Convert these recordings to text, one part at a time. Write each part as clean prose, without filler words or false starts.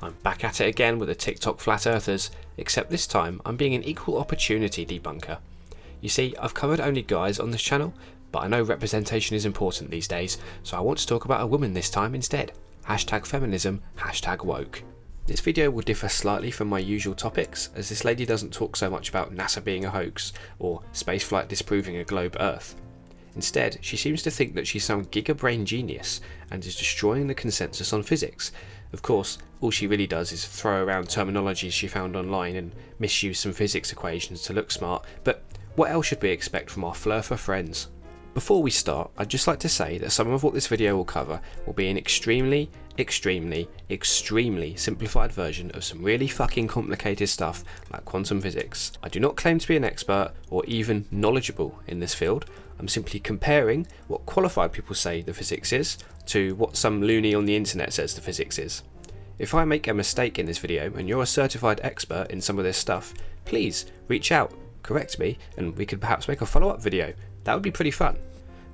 I'm back at it again with the TikTok flat earthers, except this time I'm being an equal opportunity debunker. You see, I've covered only guys on this channel, but I know representation is important these days, so I want to talk about a woman this time instead. #feminism, #woke. This video will differ slightly from my usual topics, as this lady doesn't talk so much about NASA being a hoax, or spaceflight disproving a globe Earth. Instead, she seems to think that she's some giga-brain genius, and is destroying the consensus on physics. Of course, all she really does is throw around terminologies she found online and misuse some physics equations to look smart, but what else should we expect from our flurfer friends? Before we start, I'd just like to say that some of what this video will cover will be an extremely simplified version of some really fucking complicated stuff like quantum physics. I do not claim to be an expert or even knowledgeable in this field. I'm simply comparing what qualified people say the physics is to what some loony on the internet says the physics is. If I make a mistake in this video and you're a certified expert in some of this stuff, please reach out, correct me, and we could perhaps make a follow-up video. That would be pretty fun.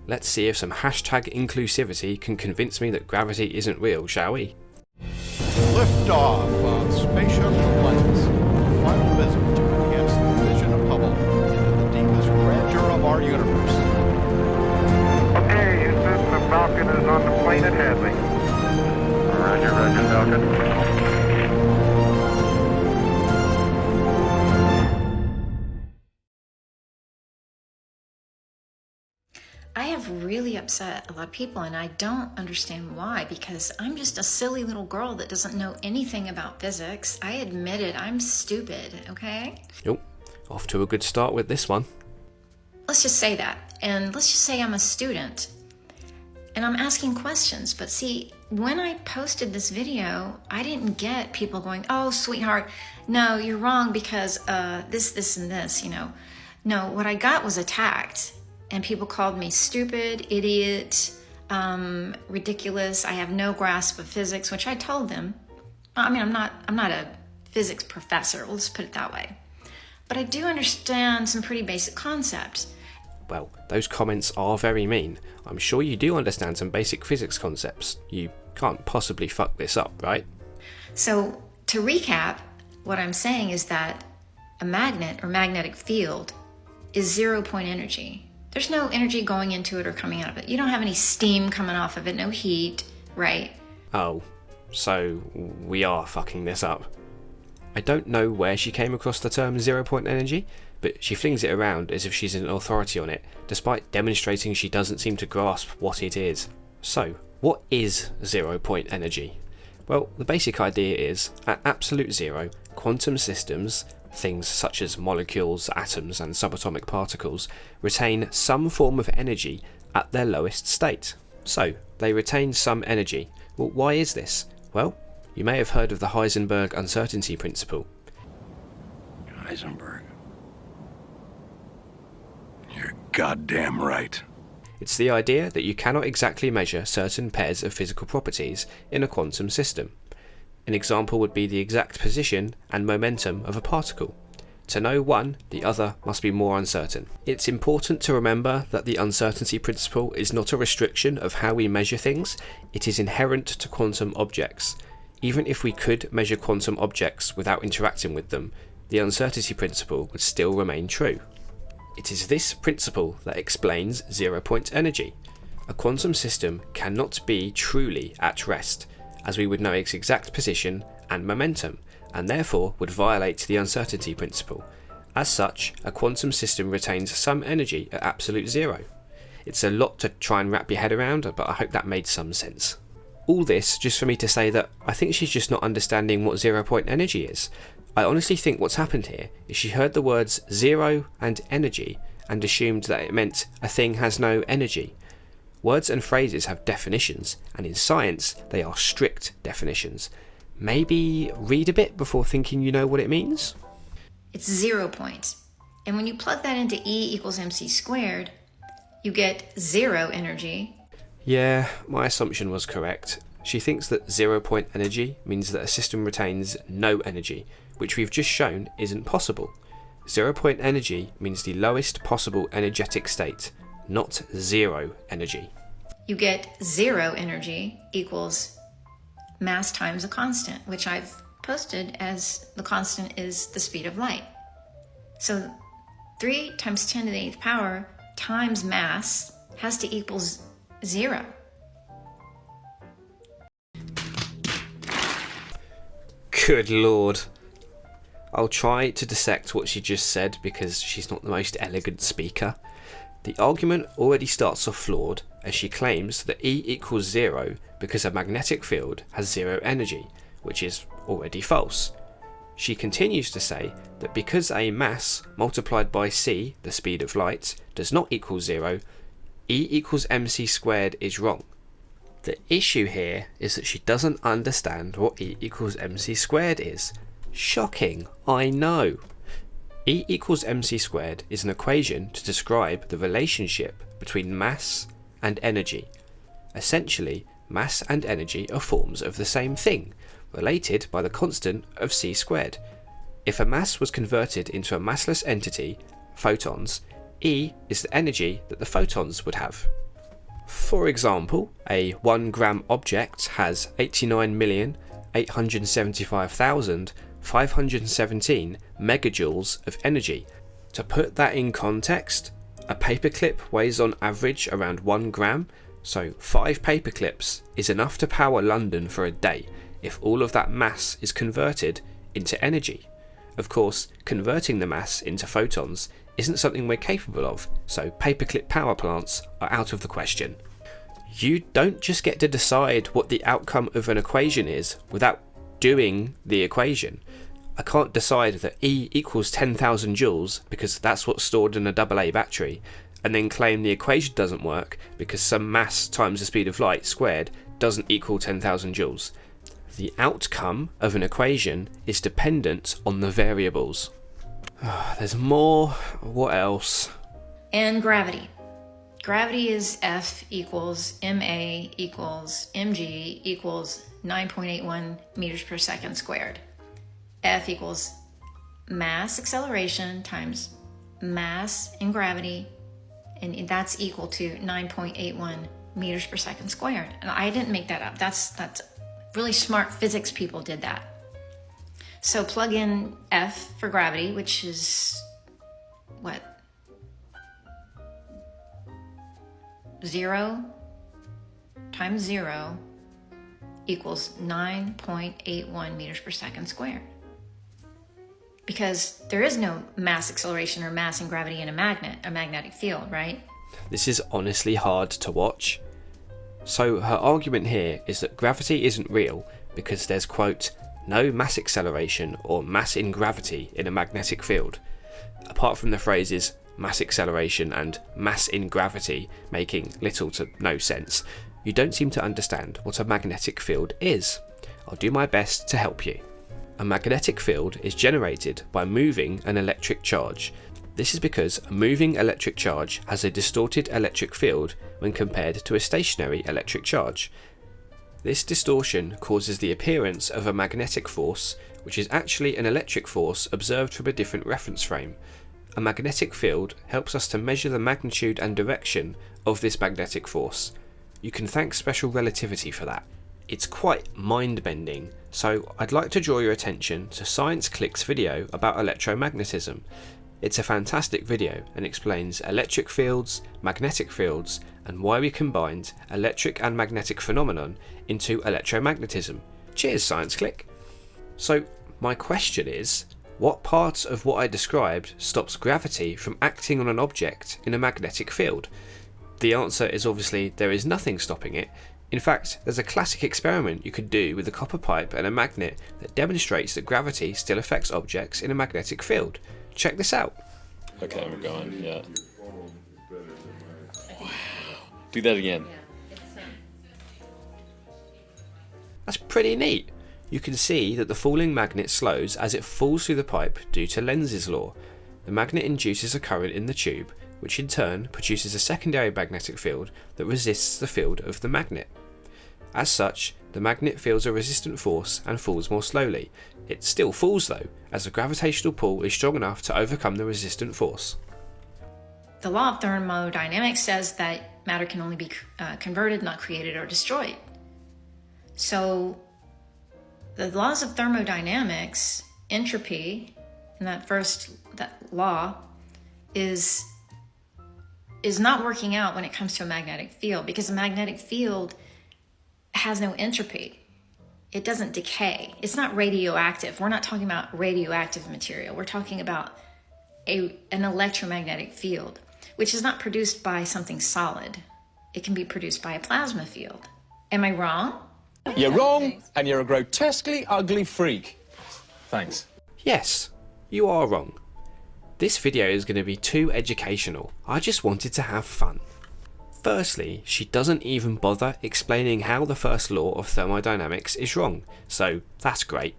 Let's see if some #inclusivity can convince me that gravity isn't real, shall we? Liftoff of Spaceship One. Final visit to enhance the vision of Hubble into the deepest grandeur of our universe. Okay, Houston, the Falcon is on the plane at Hadley. Roger, Falcon. I have really upset a lot of people, and I don't understand why, because I'm just a silly little girl that doesn't know anything about physics. I admit it, I'm stupid, okay? Yep, off to a good start with this one. Let's just say that, and let's just say I'm a student, and I'm asking questions, but see, when I posted this video, I didn't get people going, oh, sweetheart, no, you're wrong because this, and this, you know. No, what I got was attacked. And people called me stupid, idiot, ridiculous. I have no grasp of physics, which I told them. I mean, I'm not a physics professor. We'll just put it that way. But I do understand some pretty basic concepts. Well, those comments are very mean. I'm sure you do understand some basic physics concepts. You can't possibly fuck this up, right? So to recap, what I'm saying is that a magnet or magnetic field is 0-point energy. There's no energy going into it or coming out of it. You don't have any steam coming off of it, no heat, right? Oh, so we are fucking this up. I don't know where she came across the term 0-point energy, but she flings it around as if she's an authority on it, despite demonstrating she doesn't seem to grasp what it is. So, what is 0-point energy? Well, the basic idea is, at absolute zero, quantum systems, things such as molecules, atoms and subatomic particles, retain some form of energy at their lowest state. So, they retain some energy. Well, why is this? Well, you may have heard of the Heisenberg uncertainty principle. Heisenberg. You're goddamn right. It's the idea that you cannot exactly measure certain pairs of physical properties in a quantum system. An example would be the exact position and momentum of a particle. To know one, the other must be more uncertain. It's important to remember that the uncertainty principle is not a restriction of how we measure things, it is inherent to quantum objects. Even if we could measure quantum objects without interacting with them, the uncertainty principle would still remain true. It is this principle that explains 0-point energy. A quantum system cannot be truly at rest, as we would know its exact position and momentum, and therefore would violate the uncertainty principle. As such, a quantum system retains some energy at absolute zero. It's a lot to try and wrap your head around, but I hope that made some sense. All this just for me to say that I think she's just not understanding what 0-point energy is. I honestly think what's happened here is she heard the words zero and energy and assumed that it meant a thing has no energy. Words and phrases have definitions, and in science they are strict definitions. Maybe read a bit before thinking you know what it means? It's 0 points. And when you plug that into E = mc squared, you get zero energy. Yeah, my assumption was correct. She thinks that 0-point energy means that a system retains no energy, which we've just shown isn't possible. 0-point energy means the lowest possible energetic state, not zero energy. You get zero energy equals mass times a constant, which I've posted as the constant is the speed of light. So 3 times 10 to the 8th power times mass has to equal 0. Good lord. I'll try to dissect what she just said because she's not the most elegant speaker. The argument already starts off flawed as she claims that E equals 0 because a magnetic field has 0 energy, which is already false. She continues to say that because a mass multiplied by c, the speed of light, does not equal 0, E equals mc squared is wrong. The issue here is that she doesn't understand what E equals mc squared is. Shocking, I know. E equals mc squared is an equation to describe the relationship between mass and energy. Essentially, mass and energy are forms of the same thing, related by the constant of c squared. If a mass was converted into a massless entity, photons, E is the energy that the photons would have. For example, a 1 gram object has 89,875,517 megajoules of energy. To put that in context, a paperclip weighs on average around 1 gram, so 5 paperclips is enough to power London for a day if all of that mass is converted into energy. Of course, converting the mass into photons isn't something we're capable of, so paperclip power plants are out of the question. You don't just get to decide what the outcome of an equation is without doing the equation. I can't decide that E equals 10,000 joules because that's what's stored in a AA battery, and then claim the equation doesn't work because some mass times the speed of light squared doesn't equal 10,000 joules. The outcome of an equation is dependent on the variables. There's more. What else? And gravity. Gravity is F equals ma equals mg equals 9.81 meters per second squared. F equals mass acceleration times mass in gravity, and that's equal to 9.81 meters per second squared. And I didn't make that up. That's really smart physics people did that. So plug in F for gravity, which is what? 0 times 0 equals 9.81 meters per second squared. Because there is no mass acceleration or mass and gravity in a magnetic field, right? This is honestly hard to watch. So her argument here is that gravity isn't real because there's, quote, no mass acceleration or mass in gravity in a magnetic field. Apart from the phrases mass acceleration and mass in gravity making little to no sense, you don't seem to understand what a magnetic field is. I'll do my best to help you. A magnetic field is generated by moving an electric charge. This is because a moving electric charge has a distorted electric field when compared to a stationary electric charge. This distortion causes the appearance of a magnetic force, which is actually an electric force observed from a different reference frame. A magnetic field helps us to measure the magnitude and direction of this magnetic force. You can thank special relativity for that. It's quite mind-bending, so I'd like to draw your attention to ScienceClic's video about electromagnetism. It's a fantastic video and explains electric fields, magnetic fields, and why we combined electric and magnetic phenomenon into electromagnetism. Cheers, ScienceClic! So, my question is, what part of what I described stops gravity from acting on an object in a magnetic field? The answer is obviously there is nothing stopping it. In fact, there's a classic experiment you could do with a copper pipe and a magnet that demonstrates that gravity still affects objects in a magnetic field. Check this out. Okay, we're going, yeah. Wow. Do that again. That's pretty neat. You can see that the falling magnet slows as it falls through the pipe due to Lenz's law. The magnet induces a current in the tube, which in turn produces a secondary magnetic field that resists the field of the magnet. As such, the magnet feels a resistant force and falls more slowly. It still falls though, as the gravitational pull is strong enough to overcome the resistant force. The law of thermodynamics says that matter can only be converted, not created or destroyed. So The laws of thermodynamics, entropy, and that law is not working out when it comes to a magnetic field, because a magnetic field has no entropy. It doesn't decay. It's not radioactive. We're not talking about radioactive material. We're talking about an electromagnetic field, which is not produced by something solid. It can be produced by a plasma field. Am I wrong? You're wrong, and you're a grotesquely ugly freak. Thanks. Yes, you are wrong. This video is going to be too educational. I just wanted to have fun. Firstly, she doesn't even bother explaining how the first law of thermodynamics is wrong, so that's great.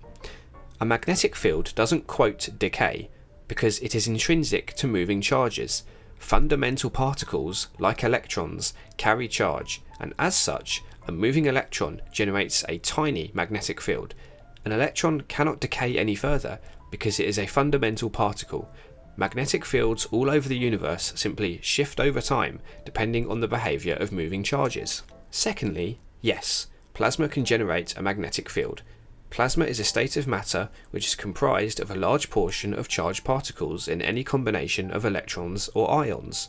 A magnetic field doesn't quote decay because it is intrinsic to moving charges. Fundamental particles, like electrons, carry charge, and as such, a moving electron generates a tiny magnetic field. An electron cannot decay any further because it is a fundamental particle. Magnetic fields all over the universe simply shift over time depending on the behaviour of moving charges. Secondly, yes, plasma can generate a magnetic field. Plasma is a state of matter which is comprised of a large portion of charged particles in any combination of electrons or ions.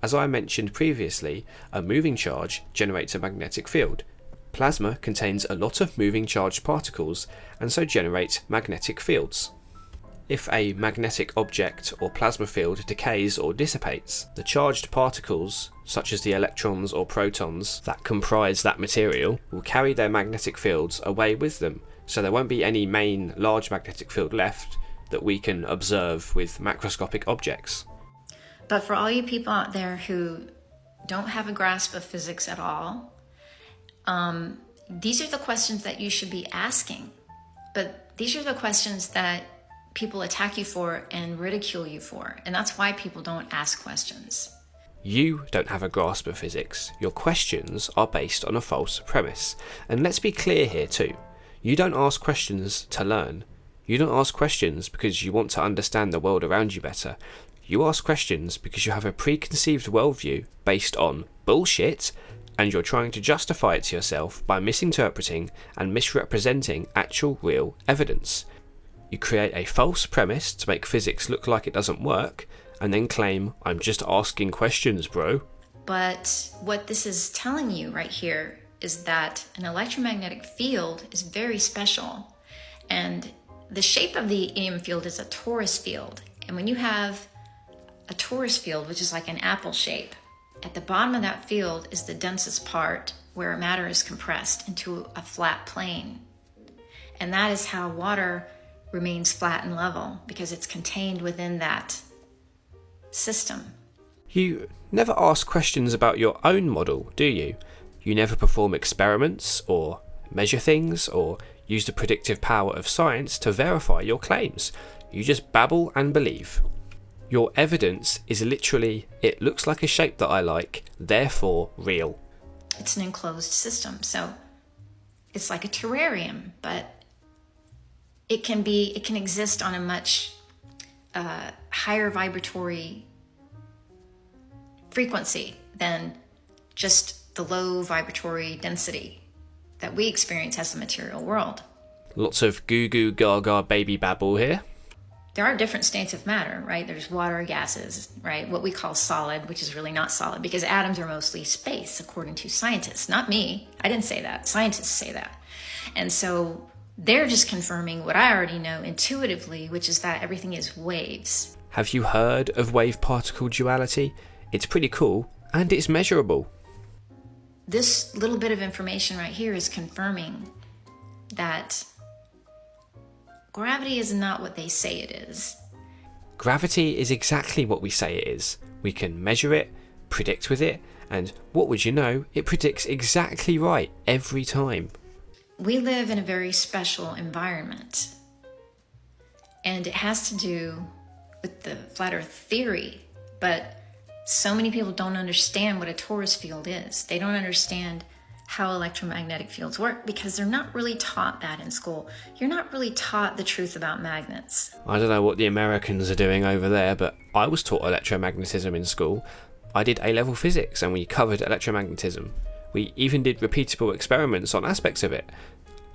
As I mentioned previously, a moving charge generates a magnetic field. Plasma contains a lot of moving charged particles and so generates magnetic fields. If a magnetic object or plasma field decays or dissipates, the charged particles, such as the electrons or protons that comprise that material, will carry their magnetic fields away with them, so there won't be any main large magnetic field left that we can observe with macroscopic objects. But for all you people out there who don't have a grasp of physics at all, these are the questions that you should be asking. But these are the questions that people attack you for and ridicule you for, and that's why people don't ask questions. You don't have a grasp of physics. Your questions are based on a false premise. And let's be clear here too. You don't ask questions to learn. You don't ask questions because you want to understand the world around you better. You ask questions because you have a preconceived worldview based on bullshit, and you're trying to justify it to yourself by misinterpreting and misrepresenting actual real evidence. You create a false premise to make physics look like it doesn't work, and then claim, I'm just asking questions, bro. But what this is telling you right here is that an electromagnetic field is very special. And the shape of the EM field is a torus field. And when you have a torus field, which is like an apple shape, at the bottom of that field is the densest part where matter is compressed into a flat plane. And that is how water remains flat and level, because it's contained within that system. You never ask questions about your own model, do you? You never perform experiments, or measure things, or use the predictive power of science to verify your claims. You just babble and believe. Your evidence is literally, it looks like a shape that I like, therefore real. It's an enclosed system, so it's like a terrarium, but it can exist on a much higher vibratory frequency than just the low vibratory density that we experience as the material world. Lots of goo goo gaga baby babble here. There are different states of matter, right? There's water, gases, right? What we call solid, which is really not solid, because atoms are mostly space, according to scientists. Not me. I didn't say that. Scientists say that. And so they're just confirming what I already know intuitively, which is that everything is waves. Have you heard of wave-particle duality? It's pretty cool, and it's measurable. This little bit of information right here is confirming that gravity is not what they say it is. Gravity is exactly what we say it is. We can measure it, predict with it, and what would you know, it predicts exactly right every time. We live in a very special environment, and it has to do with the flat earth theory, but so many people don't understand what a torus field is. They don't understand how electromagnetic fields work because they're not really taught that in school. You're not really taught the truth about magnets. I don't know what the Americans are doing over there, but I was taught electromagnetism in school. I did A-level physics and we covered electromagnetism. We even did repeatable experiments on aspects of it.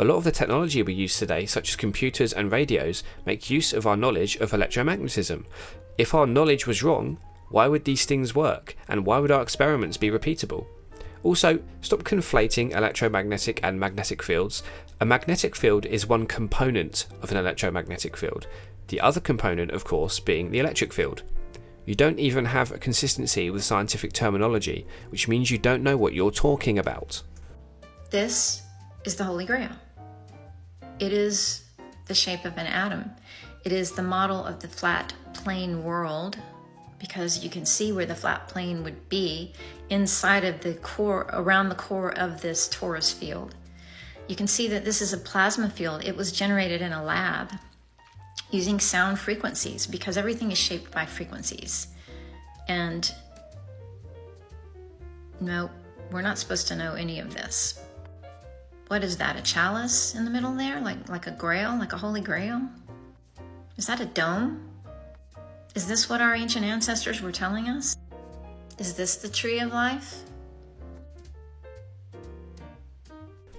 A lot of the technology we use today, such as computers and radios, make use of our knowledge of electromagnetism. If our knowledge was wrong, why would these things work, and why would our experiments be repeatable? Also, stop conflating electromagnetic and magnetic fields. A magnetic field is one component of an electromagnetic field, the other component, of course, being the electric field. You don't even have a consistency with scientific terminology, which means you don't know what you're talking about. This is the Holy Grail. It is the shape of an atom. It is the model of the flat plane world, because you can see where the flat plane would be inside of the core, around the core of this Taurus field. You can see that this is a plasma field. It was generated in a lab using sound frequencies, because everything is shaped by frequencies. And no, we're not supposed to know any of this. What is that, a chalice in the middle there? Like a grail, like a holy grail? Is that a dome? Is this what our ancient ancestors were telling us? Is this the tree of life?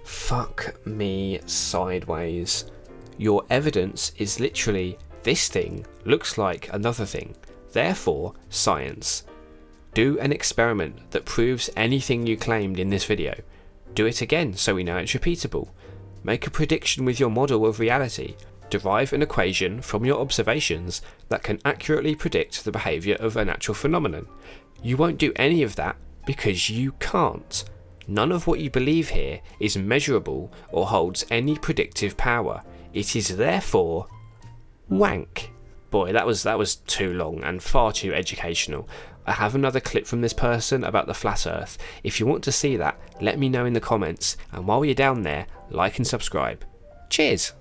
Fuck me sideways. Your evidence is literally, this thing looks like another thing, therefore science. Do an experiment that proves anything you claimed in this video. Do it again so we know it's repeatable. Make a prediction with your model of reality. Derive an equation from your observations that can accurately predict the behaviour of a natural phenomenon. You won't do any of that because you can't. None of what you believe here is measurable or holds any predictive power. It is therefore wank. Boy, that was too long and far too educational. I have another clip from this person about the flat earth. If you want to see that, let me know in the comments, and while you're down there, like and subscribe. Cheers!